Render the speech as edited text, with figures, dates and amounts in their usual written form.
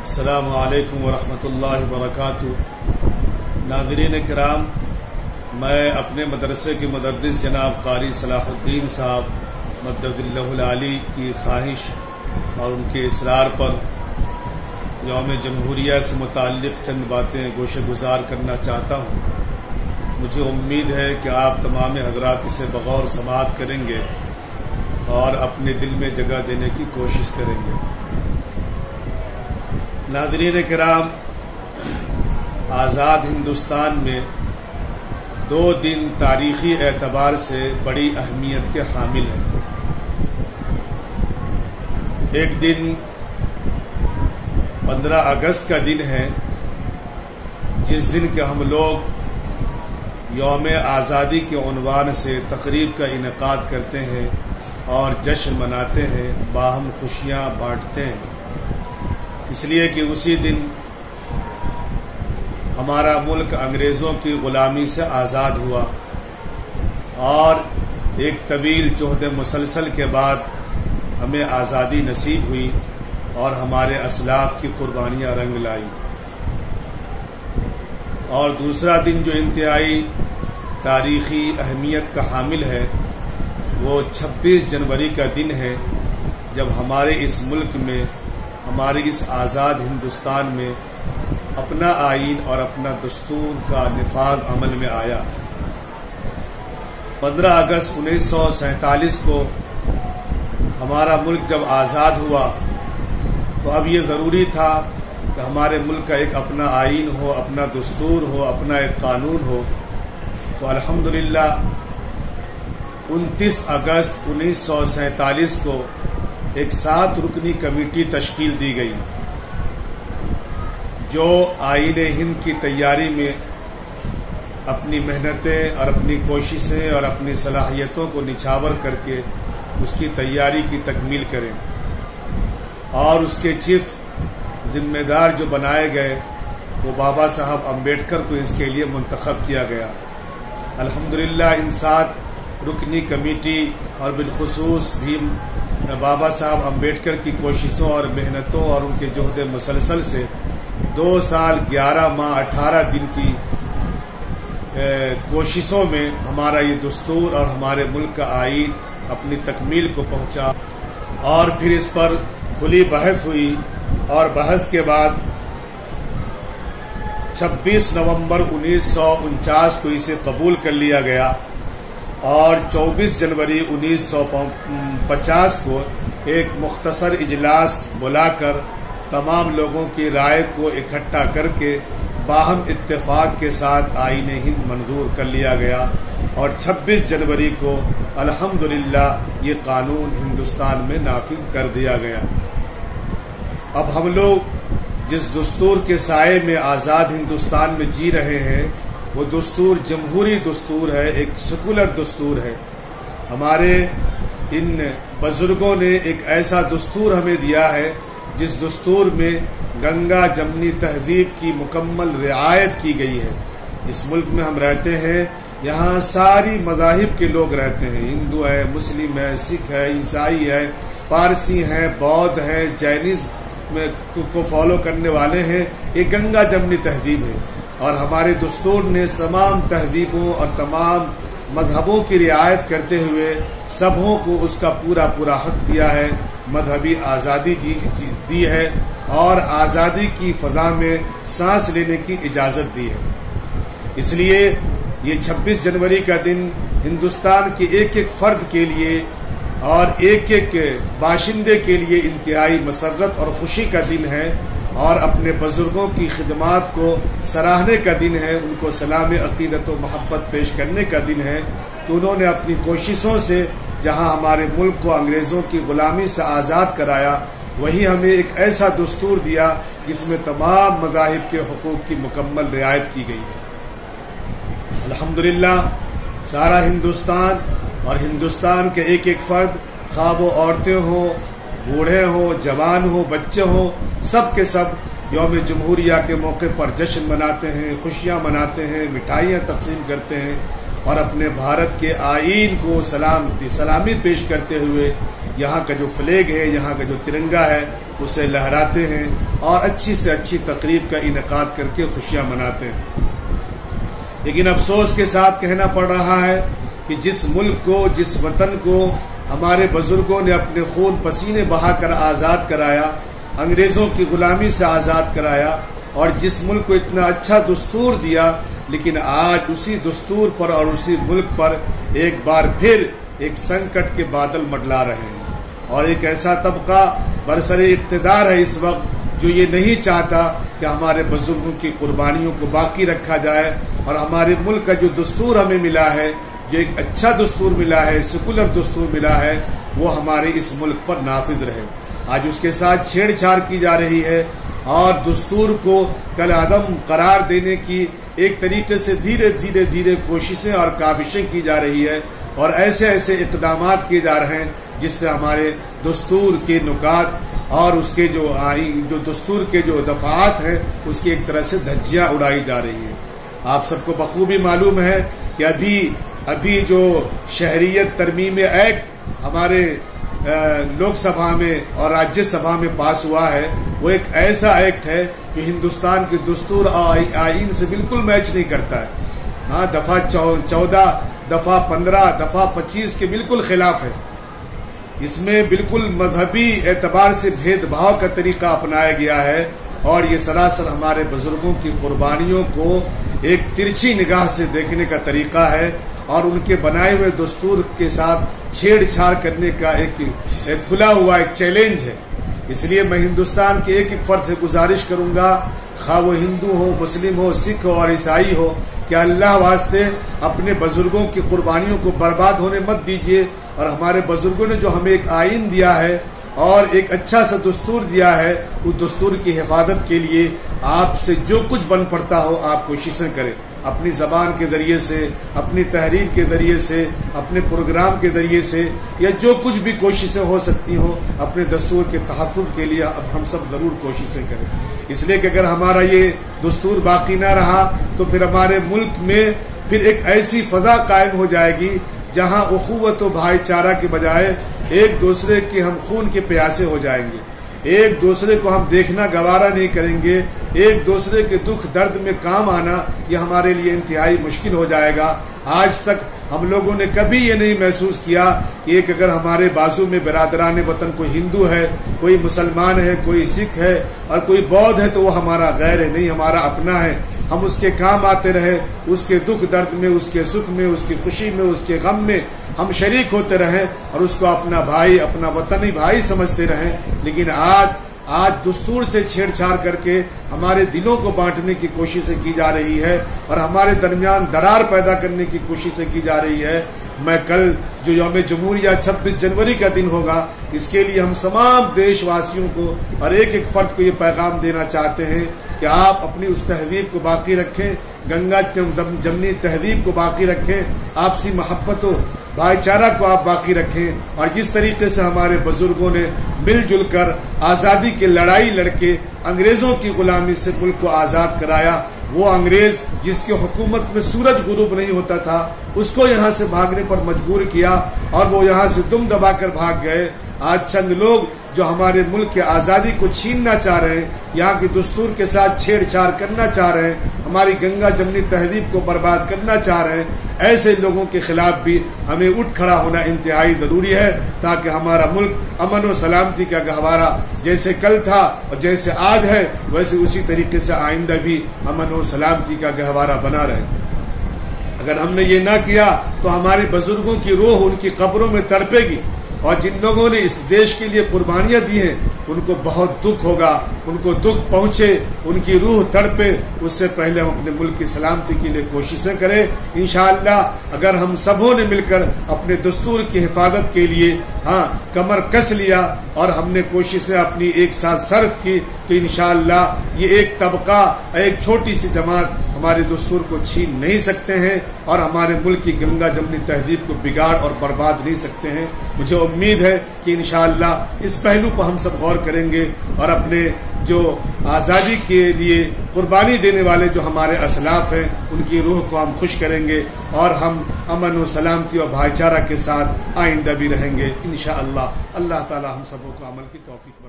السلام علیکم ورحمۃ اللہ وبرکاتہ۔ ناظرین کرام، میں اپنے مدرسے کے مدرس جناب قاری صلاح الدین صاحب مدد اللہ العالی کی خواہش اور ان کے اصرار پر یوم جمہوریہ سے متعلق چند باتیں گوشہ گزار کرنا چاہتا ہوں۔ مجھے امید ہے کہ آپ تمام حضرات اسے بغور سماعت کریں گے اور اپنے دل میں جگہ دینے کی کوشش کریں گے۔ ناظرین کرام، آزاد ہندوستان میں 2 دن تاریخی اعتبار سے بڑی اہمیت کے حامل ہیں۔ ایک دن 15 اگست کا دن ہے، جس دن کے ہم لوگ یوم آزادی کے عنوان سے تقریب کا انعقاد کرتے ہیں اور جشن مناتے ہیں، باہم خوشیاں بانٹتے ہیں، اس لیے کہ اسی دن ہمارا ملک انگریزوں کی غلامی سے آزاد ہوا اور ایک طویل جہد مسلسل کے بعد ہمیں آزادی نصیب ہوئی اور ہمارے اسلاف کی قربانیاں رنگ لائی۔ اور دوسرا دن جو انتہائی تاریخی اہمیت کا حامل ہے، وہ 26 جنوری کا دن ہے، جب ہمارے اس ملک میں، ہمارے اس آزاد ہندوستان میں اپنا آئین اور اپنا دستور کا نفاذ عمل میں آیا۔ 15 اگست 1947 کو ہمارا ملک جب آزاد ہوا تو اب یہ ضروری تھا کہ ہمارے ملک کا ایک اپنا آئین ہو، اپنا دستور ہو، اپنا ایک قانون ہو۔ تو الحمدللہ 29 اگست 1947 کو ایک 7 رکنی کمیٹی تشکیل دی گئی، جو آئین ہند کی تیاری میں اپنی محنتیں اور اپنی کوششیں اور اپنی صلاحیتوں کو نچھاور کر کے اس کی تیاری کی تکمیل کریں، اور اس کے چیف ذمہ دار جو بنائے گئے وہ بابا صاحب امبیڈکر کو اس کے لیے منتخب کیا گیا۔ الحمدللہ ان 7 رکنی کمیٹی اور بالخصوص بھی بابا صاحب امبیڈکر کی کوششوں اور محنتوں اور ان کے جہد مسلسل سے 2 سال 11 ماہ 18 دن کی کوششوں میں ہمارا یہ دستور اور ہمارے ملک کا آئین اپنی تکمیل کو پہنچا، اور پھر اس پر کھلی بحث ہوئی، اور بحث کے بعد 26 نومبر 1949 کو اسے قبول کر لیا گیا، اور 24 جنوری 1950 کو ایک مختصر اجلاس بلا کر تمام لوگوں کی رائے کو اکٹھا کر کے باہم اتفاق کے ساتھ آئین ہند منظور کر لیا گیا، اور 26 جنوری کو الحمدللہ یہ قانون ہندوستان میں نافذ کر دیا گیا۔ اب ہم لوگ جس دستور کے سائے میں آزاد ہندوستان میں جی رہے ہیں، وہ دستور جمہوری دستور ہے، ایک سیکولر دستور ہے۔ ہمارے ان بزرگوں نے ایک ایسا دستور ہمیں دیا ہے جس دستور میں گنگا جمنی تہذیب کی مکمل رعایت کی گئی ہے۔ اس ملک میں ہم رہتے ہیں، یہاں ساری مذاہب کے لوگ رہتے ہیں، ہندو ہے، مسلم ہے، سکھ ہے، عیسائی ہے، پارسی ہے، بودھ ہے، جینزم کو فالو کرنے والے ہیں۔ یہ گنگا جمنی تہذیب ہے، اور ہمارے دستور نے تمام تہذیبوں اور تمام مذہبوں کی رعایت کرتے ہوئے سبوں کو اس کا پورا پورا حق دیا ہے، مذہبی آزادی دی ہے، اور آزادی کی فضا میں سانس لینے کی اجازت دی ہے۔ اس لیے یہ 26 جنوری کا دن ہندوستان کے ایک ایک فرد کے لیے اور ایک ایک باشندے کے لیے انتہائی مسرت اور خوشی کا دن ہے، اور اپنے بزرگوں کی خدمات کو سراہنے کا دن ہے، ان کو سلام عقیدت و محبت پیش کرنے کا دن ہے کہ انہوں نے اپنی کوششوں سے جہاں ہمارے ملک کو انگریزوں کی غلامی سے آزاد کرایا، وہیں ہمیں ایک ایسا دستور دیا جس میں تمام مذاہب کے حقوق کی مکمل رعایت کی گئی ہے۔ الحمدللہ سارا ہندوستان اور ہندوستان کے ایک ایک فرد، خواہ وہ عورتیں ہوں، بوڑھے ہوں، جوان ہوں، بچے ہوں، سب کے سب یوم جمہوریہ کے موقع پر جشن مناتے ہیں، خوشیاں مناتے ہیں، مٹھائیاں تقسیم کرتے ہیں، اور اپنے بھارت کے آئین کو سلامی پیش کرتے ہوئے یہاں کا جو فلیگ ہے، یہاں کا جو ترنگا ہے، اسے لہراتے ہیں اور اچھی سے اچھی تقریب کا انعقاد کر کے خوشیاں مناتے ہیں۔ لیکن افسوس کے ساتھ کہنا پڑ رہا ہے کہ جس ملک کو، جس وطن کو ہمارے بزرگوں نے اپنے خون پسینے بہا کر آزاد کرایا، انگریزوں کی غلامی سے آزاد کرایا، اور جس ملک کو اتنا اچھا دستور دیا، لیکن آج اسی دستور پر اور اسی ملک پر ایک بار پھر ایک سنکٹ کے بادل منڈلا رہے ہیں، اور ایک ایسا طبقہ برسر اقتدار ہے اس وقت جو یہ نہیں چاہتا کہ ہمارے بزرگوں کی قربانیوں کو باقی رکھا جائے، اور ہمارے ملک کا جو دستور ہمیں ملا ہے، جو ایک اچھا دستور ملا ہے، سیکولر دستور ملا ہے، وہ ہمارے اس ملک پر نافذ رہے۔ آج اس کے ساتھ چھیڑ چھاڑ کی جا رہی ہے، اور دستور کو کل عدم قرار دینے کی ایک طریقے سے دھیرے کوششیں اور کاوشیں کی جا رہی ہے، اور ایسے اقدامات کیے جا رہے ہیں جس سے ہمارے دستور کے نکات اور اس کے جو دستور کے جو دفعات ہیں اس کی ایک طرح سے دھجیاں اڑائی جا رہی ہیں۔ آپ سب کو بخوبی معلوم ہے کہ ابھی جو شہریت ترمیم ایکٹ ہمارے لوک سبھا میں اور راجیہ سبھا میں پاس ہوا ہے، وہ ایک ایسا ایکٹ ہے جو ہندوستان کے دستور اور آئین سے بالکل میچ نہیں کرتا ہے۔ ہاں، دفعہ 14، دفعہ 15، دفعہ 25 کے بالکل خلاف ہے۔ اس میں بالکل مذہبی اعتبار سے بھید بھاؤ کا طریقہ اپنایا گیا ہے، اور یہ سراسر ہمارے بزرگوں کی قربانیوں کو ایک ترچھی نگاہ سے دیکھنے کا طریقہ ہے، اور ان کے بنائے ہوئے دستور کے ساتھ چھیڑ چھاڑ کرنے کا ایک کھلا ہوا ایک چیلنج ہے۔ اس لیے میں ہندوستان کے ایک فرد سے گزارش کروں گا، خواہ وہ ہندو ہو، مسلم ہو، سکھ ہو اور عیسائی ہو، کہ اللہ واسطے اپنے بزرگوں کی قربانیوں کو برباد ہونے مت دیجیے، اور ہمارے بزرگوں نے جو ہمیں ایک آئین دیا ہے اور ایک اچھا سا دستور دیا ہے، اس دستور کی حفاظت کے لیے آپ سے جو کچھ بن پڑتا ہو آپ کوششیں کریں، اپنی زبان کے ذریعے سے، اپنی تحریر کے ذریعے سے، اپنے پروگرام کے ذریعے سے، یا جو کچھ بھی کوششیں ہو سکتی ہوں اپنے دستور کے تحفظ کے لیے اب ہم سب ضرور کوششیں کریں۔ اس لیے کہ اگر ہمارا یہ دستور باقی نہ رہا تو پھر ہمارے ملک میں پھر ایک ایسی فضا قائم ہو جائے گی جہاں اخوت و بھائی چارہ کے بجائے ایک دوسرے کے ہم خون کے پیاسے ہو جائیں گے، ایک دوسرے کو ہم دیکھنا گوارا نہیں کریں گے، ایک دوسرے کے دکھ درد میں کام آنا یہ ہمارے لیے انتہائی مشکل ہو جائے گا۔ آج تک ہم لوگوں نے کبھی یہ نہیں محسوس کیا کہ ایک اگر ہمارے بازو میں برادران وطن کوئی ہندو ہے، کوئی مسلمان ہے، کوئی سکھ ہے اور کوئی بودھ ہے تو وہ ہمارا غیر ہے، نہیں، ہمارا اپنا ہے۔ ہم اس کے کام آتے رہے، اس کے دکھ درد میں، اس کے سکھ میں، اس کی خوشی میں، اس کے غم میں ہم شریک ہوتے رہیں اور اس کو اپنا بھائی، اپنا وطنی بھائی سمجھتے رہیں۔ لیکن آج دستور سے چھیڑ چھاڑ کر کے ہمارے دلوں کو بانٹنے کی کوششیں کی جا رہی ہے اور ہمارے درمیان درار پیدا کرنے کی کوششیں کی جا رہی ہے۔ میں کل جو یوم جمہوریہ 26 جنوری کا دن ہوگا، اس کے لیے ہم تمام دیش واسیوں کو اور ایک ایک فرد کو یہ پیغام دینا چاہتے ہیں کہ آپ اپنی اس تہذیب کو باقی رکھیں، گنگا جمنی تہذیب کو باقی رکھیں، آپسی محبت و بھائی چارہ کو آپ باقی رکھیں، اور جس طریقے سے ہمارے بزرگوں نے مل جل کر آزادی کی لڑائی لڑ کے انگریزوں کی غلامی سے ملک کو آزاد کرایا، وہ انگریز جس کی حکومت میں سورج غروب نہیں ہوتا تھا اس کو یہاں سے بھاگنے پر مجبور کیا اور وہ یہاں سے دم دبا کر بھاگ گئے۔ آج چند لوگ جو ہمارے ملک کی آزادی کو چھیننا چاہ رہے ہیں، یہاں کی دستور کے ساتھ چھیڑ چھاڑ کرنا چاہ رہے ہیں، ہماری گنگا جمنی تہذیب کو برباد کرنا چاہ رہے ہیں، ایسے لوگوں کے خلاف بھی ہمیں اٹھ کھڑا ہونا انتہائی ضروری ہے، تاکہ ہمارا ملک امن و سلامتی کا گہوارہ جیسے کل تھا اور جیسے آج ہے ویسے اسی طریقے سے آئندہ بھی امن و سلامتی کا گہوارہ بنا رہے۔ اگر ہم نے یہ نہ کیا تو ہمارے بزرگوں کی روح ان کی قبروں میں تڑپے گی، اور جن لوگوں نے اس دیش کے لیے قربانیاں دی ہیں ان کو بہت دکھ ہوگا، ان کو دکھ پہنچے، ان کی روح تڑپے، اس سے پہلے ہم اپنے ملک کی سلامتی کے لیے کوششیں کریں۔ انشاءاللہ اگر ہم سبوں نے مل کر اپنے دستور کی حفاظت کے لیے کمر کس لیا اور ہم نے کوششیں اپنی ایک ساتھ صرف کی تو انشاءاللہ یہ ایک طبقہ، ایک چھوٹی سی جماعت ہمارے دستور کو چھین نہیں سکتے ہیں اور ہمارے ملک کی گنگا جمنی تہذیب کو بگاڑ اور برباد نہیں سکتے ہیں۔ مجھے امید ہے کہ انشاءاللہ اس پہلو پر ہم سب غور کریں گے اور اپنے جو آزادی کے لیے قربانی دینے والے جو ہمارے اسلاف ہیں ان کی روح کو ہم خوش کریں گے اور ہم امن و سلامتی اور بھائی چارہ کے ساتھ آئندہ بھی رہیں گے انشاءاللہ۔ اللہ تعالی ہم سبوں کو عمل کی توفیق